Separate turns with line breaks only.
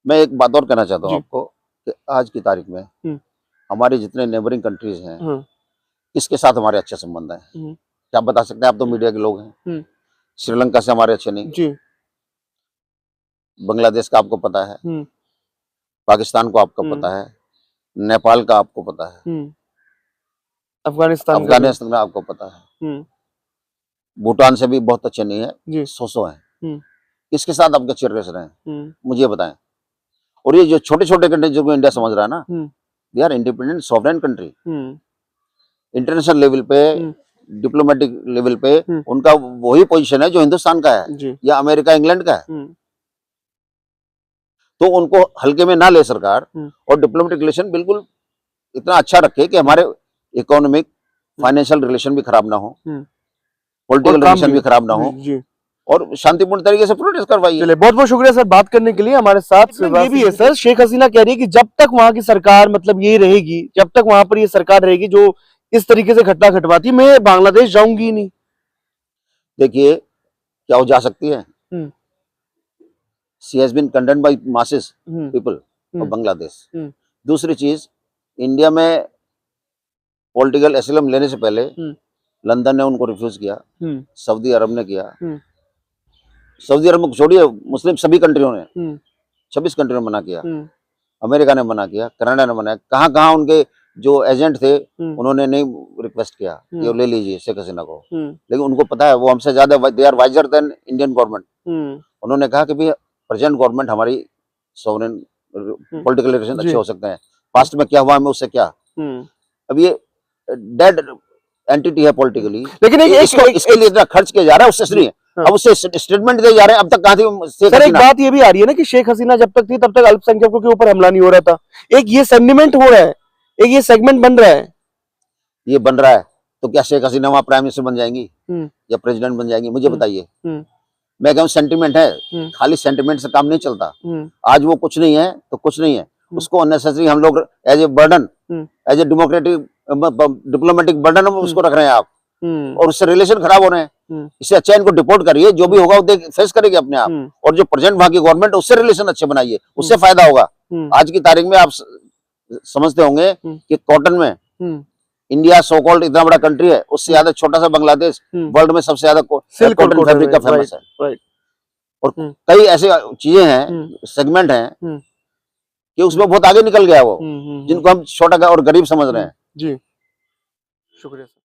मैं एक बात और कहना चाहता हूँ
जी।
आपको कि आज की तारीख में हमारे जितने नेबरिंग कंट्रीज हैं, किसके साथ हमारे अच्छे संबंध हैं? क्या आप बता सकते हैं? आप तो मीडिया के लोग हैं। श्रीलंका से हमारे अच्छे नहीं,
जी।
बांग्लादेश का आपको पता है, पाकिस्तान को आपको पता है, नेपाल का आपको पता है,
अफगानिस्तान
का आपको पता है, भूटान से भी बहुत अच्छे नहीं है, सो है। किसके साथ आपके अच्छे रिलेशन हैं? मुझे बताएं। और ये जो छोटे छोटे कंट्री जो इंडिया समझ रहा है ना, they are independent sovereign country. International level पे, डिप्लोमेटिक लेवल पे उनका वही पोजीशन है जो हिंदुस्तान का है या अमेरिका इंग्लैंड का है। तो उनको हल्के में ना ले सरकार, और डिप्लोमेटिक रिलेशन बिल्कुल इतना अच्छा रखे कि हमारे इकोनॉमिक फाइनेंशियल रिलेशन भी खराब ना हो, पॉलिटिकल रिलेशन भी खराब ना हो, और शांतिपूर्ण तरीके से प्रोटेस्ट करवाइए।
चलिए, बहुत बहुत शुक्रिया सर बात करने के लिए। हमारे साथ ये भी है सर, शेख हसीना कह रही है कि जब तक वहां की सरकार मतलब ये रहेगी, जब तक वहां पर ये सरकार रहेगी जो इस तरीके से घटना घटवाती, मैं बांग्लादेश जाऊंगी नहीं।
देखिए, क्या वो जा सकती है? She has been condemned by masses people of Bangladesh. दूसरी चीज, इंडिया में पॉलिटिकल एसिलम लेने से पहले लंदन ने उनको रिफ्यूज किया, सऊदी अरब ने किया, सऊदी अरब को छोड़िए, मुस्लिम सभी कंट्रियों ने 26 कंट्रियों ने मना किया, अमेरिका ने मना किया, कनाडा ने मना किया। कहाँ कहाँ उनके जो एजेंट थे उन्होंने नहीं रिक्वेस्ट किया कि वो ले लीजिए शेख हसीना को, लेकिन उनको पता है वो हमसे ज्यादा, they are wiser than Indian government. उन्होंने कहा कि भाई प्रेजेंट गवर्नमेंट हमारी सोवरेन पॉलिटिकल रिलेशन अच्छे हो सकते हैं, पास्ट में क्या हुआ हमें उससे क्या। अब ये डेड एंटिटी है पॉलिटिकली, लेकिन इसके लिए इतना खर्च किया जा रहा है, उससे नहीं है। अब उससे स्टेटमेंट दे जा रहे हैं, अब तक कहाँ थी
सर? एक बात ये भी आ रही है ना कि शेख हसीना जब तक थी तब तक अल्पसंख्यकों के ऊपर हमला नहीं हो रहा था। एक ये सेंटिमेंट हो रहा है, एक ये सेगमेंट बन रहा है,
ये बन रहा है। तो क्या शेख हसीना वहां प्राइम मिनिस्टर बन जाएंगी या प्रेसिडेंट बन जाएंगी? मुझे बताइए। मैं कहूँ सेंटिमेंट है, खाली सेंटिमेंट से काम नहीं चलता। आज वो कुछ नहीं है तो कुछ नहीं है, उसको अननेसेसरी हम लोग as a burden, as a diplomatic burden उसको रख रहे हैं आप, और उससे रिलेशन खराब हो रहे हैं। इससे अच्छा इनको डिपोर्ट करिए, जो भी होगा वो फेस करेगी अपने आप, और जो प्रेजेंट वहां की गवर्नमेंट उससे रिलेशन अच्छे बनाइए, उससे फायदा होगा। आज की तारीख में आप समझते होंगे कि कॉटन में इंडिया सो कॉल्ड इतना बड़ा कंट्री है, उससे ज्यादा छोटा सा बांग्लादेश वर्ल्ड में सबसे ज्यादा कॉटन फैब्रिक का फेमस है। और कई ऐसे चीजें हैं, सेगमेंट हैं कि उसमें बहुत आगे निकल गया वो, जिनको हम छोटा और गरीब समझ रहे हैं।
जी, शुक्रिया सर।